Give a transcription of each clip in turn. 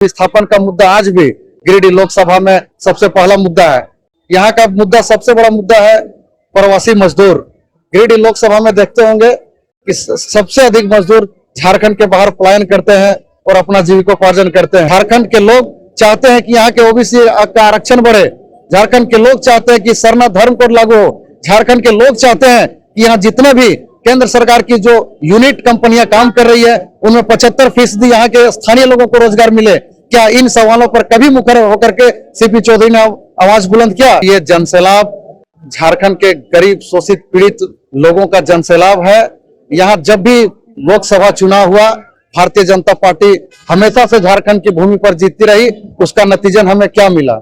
विस्थापन का मुद्दा आज भी गिरिडीह लोकसभा में सबसे पहला मुद्दा है। यहाँ का मुद्दा सबसे बड़ा मुद्दा है प्रवासी मजदूर। गिरिडीह लोकसभा में देखते होंगे कि सबसे अधिक मजदूर झारखंड के बाहर पलायन करते हैं और अपना जीविकोपार्जन करते हैं। झारखंड के लोग चाहते हैं कि यहाँ के ओबीसी का आरक्षण बढ़े। झारखंड के लोग चाहते हैं कि सरना धर्म कोड लागू हो। झारखंड के लोग चाहते हैं कि यहाँ जितने भी केंद्र सरकार की जो यूनिट कंपनियां काम कर रही है उनमें 75% यहाँ के स्थानीय लोगों को रोजगार मिले। क्या इन सवालों पर कभी मुखर होकर के सीपी चौधरी ने आवाज बुलंद किया? ये जनसैलाब झारखंड के गरीब शोषित पीड़ित लोगों का जनसैलाब है। यहाँ जब भी लोकसभा चुनाव हुआ भारतीय जनता पार्टी हमेशा से झारखंड की भूमि पर जीतती रही। उसका नतीजन हमें क्या मिला?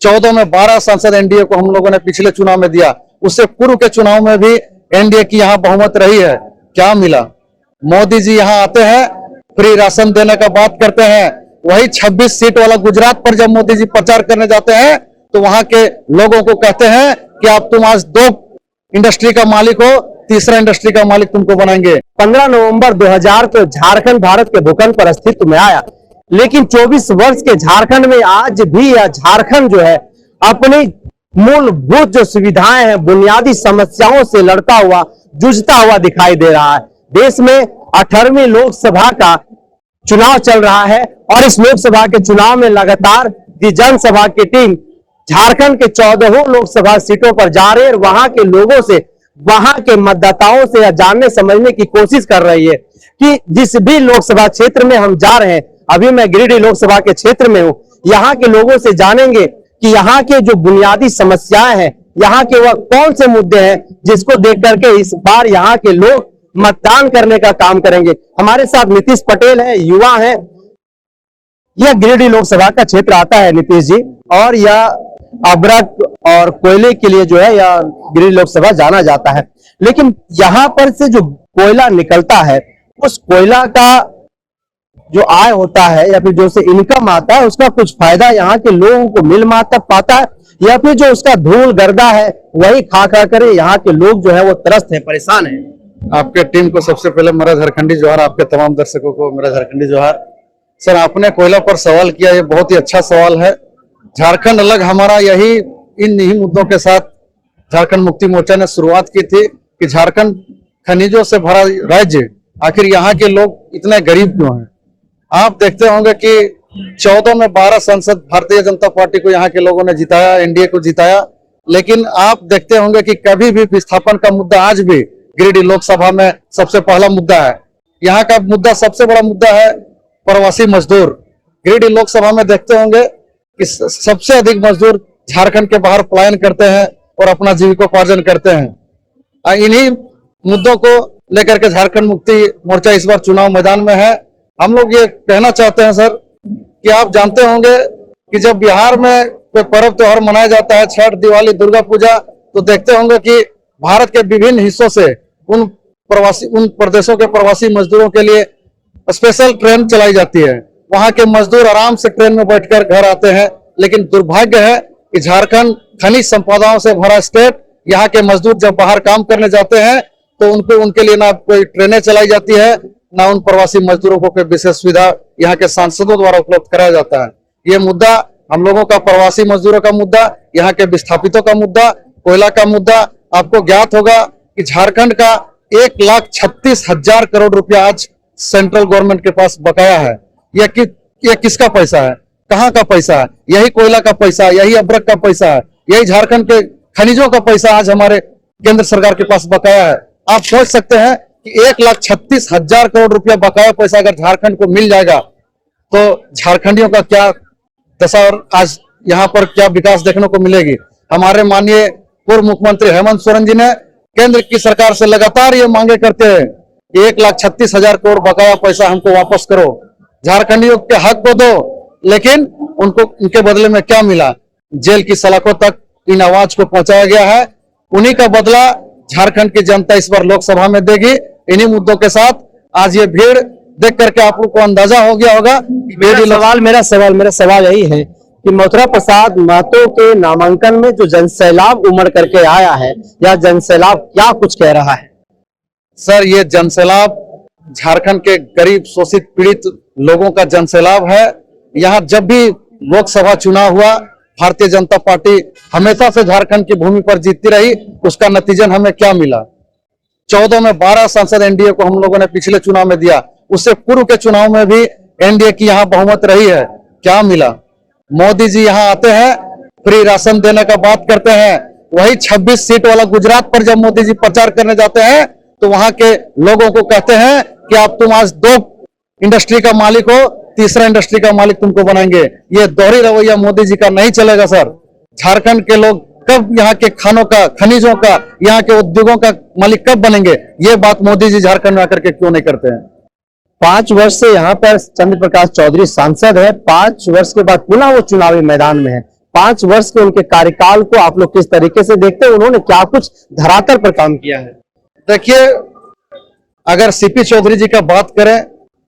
14 में 12 सांसद एनडीए को हम लोगों ने पिछले चुनाव में दिया। उससे पूर्व के चुनाव में भी एनडीए की यहाँ बहुमत रही है। क्या मिला? मोदी जी यहाँ आते हैं, फ्री राशन देने का बात करते हैं। वही 26 सीट वाला गुजरात पर जब मोदी जी प्रचार करने जाते हैं तो वहां के लोगों को कहते हैं कि आप तुम आज 2 इंडस्ट्री का मालिक हो, तीसरा इंडस्ट्री का मालिक तुमको बनाएंगे। 15 नवंबर 2000 को झारखंड भारत के भूखंड पर अस्तित्व में आया, लेकिन 24 वर्ष के झारखंड में आज भी यह झारखंड जो है अपनी मूलभूत जो सुविधाएं हैं, बुनियादी समस्याओं से लड़ता हुआ, जूझता हुआ दिखाई दे रहा है। देश में 18वीं लोकसभा का चुनाव चल रहा है और इस लोकसभा के चुनाव में लगातार जनसभा की टीम झारखंड के 14 लोकसभा सीटों पर जा रही है और वहां के लोगों से, वहां के मतदाताओं से जानने समझने की कोशिश कर रही है कि जिस भी लोकसभा क्षेत्र में हम जा रहे हैं, अभी मैं गिरिडीह लोकसभा के क्षेत्र में हूं, यहाँ के लोगों से जानेंगे कि यहाँ के जो बुनियादी समस्याएं हैं, यहाँ के वह कौन से मुद्दे हैं जिसको देख करके इस बार यहाँ के लोग मतदान करने का काम करेंगे। हमारे साथ नीतीश पटेल है, युवा है। यह गिरिडीह लोकसभा का क्षेत्र आता है नीतीश जी, और यह अभ्रक और कोयले के लिए जो है यह गिरिडीह लोकसभा जाना जाता है। लेकिन यहाँ पर से जो कोयला निकलता है, उस कोयला का जो आय होता है या फिर जो से इनकम आता है, उसका कुछ फायदा यहाँ के लोगों को मिल पाता है या फिर जो उसका धूल गर्दा है वही खा कर यहाँ के लोग जो है वो त्रस्त है, परेशान है। आपके टीम को सबसे पहले मेरा झारखंडी जोहार, आपके तमाम दर्शकों को मेरा झारखंडी जोहार। सर, आपने कोयला पर सवाल किया, ये बहुत ही अच्छा सवाल है। झारखंड अलग हमारा यही इन मुद्दों के साथ झारखंड मुक्ति मोर्चा ने शुरुआत की थी कि झारखंड खनिजों से भरा राज्य, आखिर यहाँ के लोग इतने गरीब क्यों हैं? आप देखते होंगे कि 14 में 12 सांसद भारतीय जनता पार्टी को यहाँ के लोगों ने जिताया, एनडीए को जिताया। लेकिन आप देखते होंगे कि कभी भी विस्थापन का मुद्दा आज भी गिरिडीह लोकसभा में सबसे पहला मुद्दा है। यहाँ का मुद्दा सबसे बड़ा मुद्दा है प्रवासी मजदूर। गिरिडीह लोकसभा में देखते होंगे कि सबसे अधिक मजदूर झारखंड के बाहर पलायन करते हैं और अपना जीविकोपार्जन करते हैं। इन्हीं मुद्दों को लेकर के झारखंड मुक्ति मोर्चा इस बार चुनाव मैदान में है। हम लोग ये कहना चाहते हैं सर कि आप जानते होंगे कि जब बिहार में कोई पर्व त्योहार मनाया जाता है, छठ, दिवाली, दुर्गा पूजा, तो देखते होंगे कि भारत के विभिन्न हिस्सों से उन प्रदेशों के प्रवासी मजदूरों के लिए स्पेशल ट्रेन चलाई जाती है। वहां के मजदूर आराम से ट्रेन में बैठकर घर आते हैं। लेकिन दुर्भाग्य है कि झारखंड खनिज संपदाओं से भरा स्टेट, यहाँ के मजदूर जब बाहर काम करने जाते हैं तो उनके लिए ना कोई ट्रेनें चलाई जाती है, ना उन प्रवासी मजदूरों को कोई विशेष सुविधा यहाँ के सांसदों द्वारा उपलब्ध कराया जाता है। ये मुद्दा हम लोगों का, प्रवासी मजदूरों का मुद्दा, यहाँ के विस्थापितों का मुद्दा, कोयला का मुद्दा। आपको ज्ञात होगा कि झारखंड का 1,36,000 करोड़ रुपया आज सेंट्रल गवर्नमेंट के पास बकाया है। यह किसका पैसा है? कहाँ का पैसा है? यही कोयला का पैसा, यही अभ्रक का पैसा है, यही झारखंड के खनिजों का पैसा आज हमारे केंद्र सरकार के पास बकाया है। आप सोच सकते हैं कि 1,36,000 करोड़ रुपया बकाया पैसा अगर झारखंड को मिल जाएगा तो झारखंडियों का क्या दशा और आज यहाँ पर क्या विकास देखने को मिलेगी। हमारे माननीय पूर्व मुख्यमंत्री हेमंत सोरेन जी ने केंद्र की सरकार से लगातार ये मांगे करते हैं कि 1,36,000 करोड़ बकाया पैसा हमको वापस करो, झारखंडियों के हक को दो। लेकिन उनके बदले में क्या मिला? जेल की सलाखों तक इन आवाज को पहुंचाया गया है। उन्हीं का बदला झारखंड की जनता इस बार लोकसभा में देगी। इन्हीं मुद्दों के साथ आज ये भीड़ देख करके आप लोग को अंदाजा हो गया होगा। मेरा सवाल यही है कि मथुरा प्रसाद महतो के नामांकन में जो जनसैलाब उमड़ करके आया है, यह जनसैलाब क्या कुछ कह रहा है? सर, ये जनसैलाब झारखंड के गरीब शोषित पीड़ित लोगों का जनसैलाब है। यहाँ जब भी लोकसभा चुनाव हुआ, भारतीय जनता पार्टी हमेशा से झारखंड की भूमि पर जीतती रही। उसका नतीजन हमें क्या मिला? 14 में 12 सांसद एनडीए को हम लोगों ने पिछले चुनाव में दिया। उससे पूर्व के चुनाव में भी एनडीए की यहाँ बहुमत रही है। क्या मिला? मोदी जी यहाँ आते हैं, फ्री राशन देने का बात करते हैं। वही 26 सीट वाला गुजरात पर जब मोदी जी प्रचार करने जाते हैं तो वहां के लोगों को कहते हैं कि आप तुम आज 2 इंडस्ट्री का मालिक हो, तीसरा इंडस्ट्री का मालिक तुमको बनाएंगे। ये दोहरी रवैया मोदी जी का नहीं चलेगा सर। झारखंड के लोग कब यहाँ के खानों का, खनिजों का, यहाँ के उद्योगों का मालिक कब बनेंगे? ये बात मोदी जी झारखंड में आकर के क्यों नहीं करते हैं? 5 वर्ष से यहाँ पर चंद्र प्रकाश चौधरी सांसद है, 5 वर्ष के बाद पुनः वो चुनावी मैदान में है। 5 वर्ष के उनके कार्यकाल को आप लोग किस तरीके से देखते हैं? उन्होंने क्या कुछ धरातल पर काम किया है? देखिए, अगर सीपी चौधरी जी का बात करें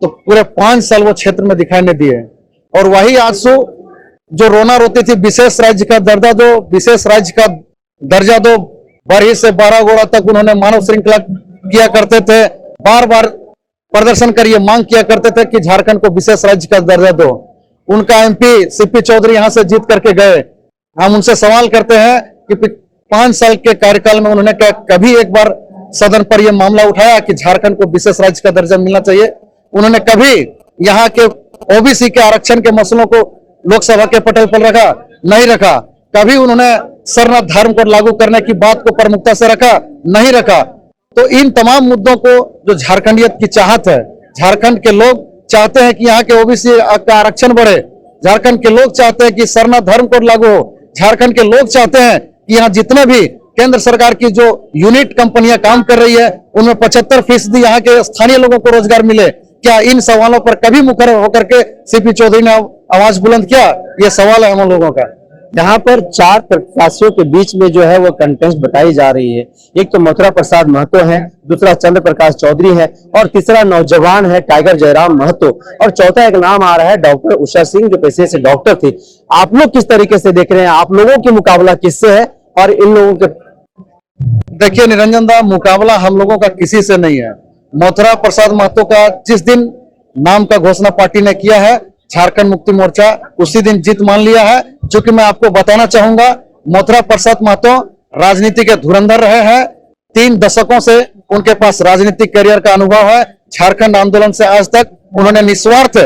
तो पूरे 5 साल वो क्षेत्र में दिखाई नहीं दिए। और वही आंसू जो रोना रोती थी, विशेष राज्य का दर्जा दो, विशेष राज्य का दर्जा दो, बरही से 12 गोड़ा तक उन्होंने मानव श्रृंखला किया करते थे। बार बार प्रदर्शन कर ये मांग किया करते थे कि झारखंड को विशेष राज्य का दर्जा दो। उनका एमपी सीपी चौधरी यहां से जीत करके गए। हम उनसे सवाल करते हैं कि 5 साल के कार्यकाल में उन्होंने कभी एक बार सदन पर यह मामला उठाया कि झारखंड को विशेष राज्य का दर्जा मिलना चाहिए? उन्होंने कभी यहाँ के ओबीसी के आरक्षण के मसलों को लोकसभा के पटल पर रखा? नहीं रखा। कभी उन्होंने सरना धर्म को लागू करने की बात को प्रमुखता से रखा? नहीं रखा। तो इन तमाम मुद्दों को जो झारखंडियत की चाहत है, झारखंड के लोग चाहते हैं कि यहाँ के ओबीसी का आरक्षण बढ़े, झारखंड के लोग चाहते हैं कि सरना धर्म कोड लागू हो, झारखंड के लोग चाहते हैं कि यहाँ जितने भी केंद्र सरकार की जो यूनिट कंपनियां काम कर रही है उनमें 75% यहाँ के स्थानीय लोगों को रोजगार मिले। क्या इन सवालों पर कभी मुखर होकर के सीपी चौधरी ने आवाज बुलंद किया? ये सवाल है हम लोगों का। यहाँ पर 4 प्रत्याशियों के बीच में जो है वो कंटेस्ट बताई जा रही है। एक तो मथुरा प्रसाद महतो है, दूसरा चंद्र प्रकाश चौधरी है और तीसरा नौजवान है टाइगर जयराम महतो और चौथा एक नाम आ रहा है डॉक्टर उषा सिंह, जो पेशे से डॉक्टर थी। आप लोग किस तरीके से देख रहे हैं? आप लोगों की मुकाबला किससे है? और इन लोगों के देखिए निरंजन दा, मुकाबला हम लोगों का किसी से नहीं है। मथुरा प्रसाद महतो का जिस दिन नाम का घोषणा पार्टी ने किया है, झारखंड मुक्ति मोर्चा, उसी दिन जीत मान लिया है। जो कि मैं आपको बताना चाहूंगा, मथुरा प्रसाद महतो राजनीति के धुरंधर रहे हैं। 3 दशकों से उनके पास राजनीतिक करियर का अनुभव है। झारखंड आंदोलन से आज तक उन्होंने निस्वार्थ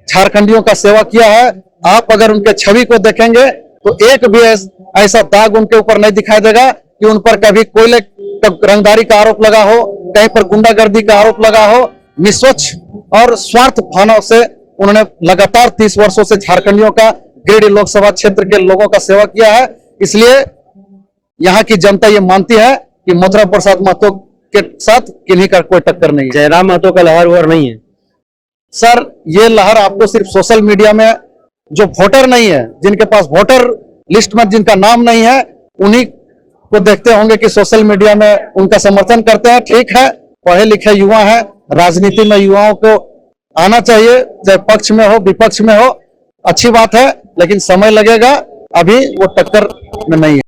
झारखंडियों का सेवा किया है। आप अगर उनके छवि को देखेंगे तो एक भी ऐसा दाग उनके ऊपर नहीं दिखाई देगा कि उन पर कभी कोयले रंगदारी का आरोप लगा हो, कहीं पर गुंडागर्दी का आरोप लगा हो। निष्पक्ष और स्वार्थ भावना से उन्होंने लगातार 30 वर्षों से झारखंडियों का, गिरिडीह लोकसभा क्षेत्र के लोगों का सेवा किया है। इसलिए यहाँ की जनता ये मानती है कि मथुरा प्रसाद महतो के साथ किन्हीं का कोई टक्कर नहीं है। जयराम महतो का लहर वहर नहीं है सर। ये लहर आपको सिर्फ सोशल मीडिया में जो वोटर नहीं है, जिनके पास वोटर लिस्ट में जिनका नाम नहीं है, उन्हीं को देखते होंगे कि सोशल मीडिया में उनका समर्थन करते हैं। ठीक है, पढ़े लिखे युवा है, राजनीति में युवाओं को आना चाहिए, चाहे पक्ष में हो विपक्ष में हो, अच्छी बात है, लेकिन समय लगेगा। अभी वो टक्कर में नहीं है।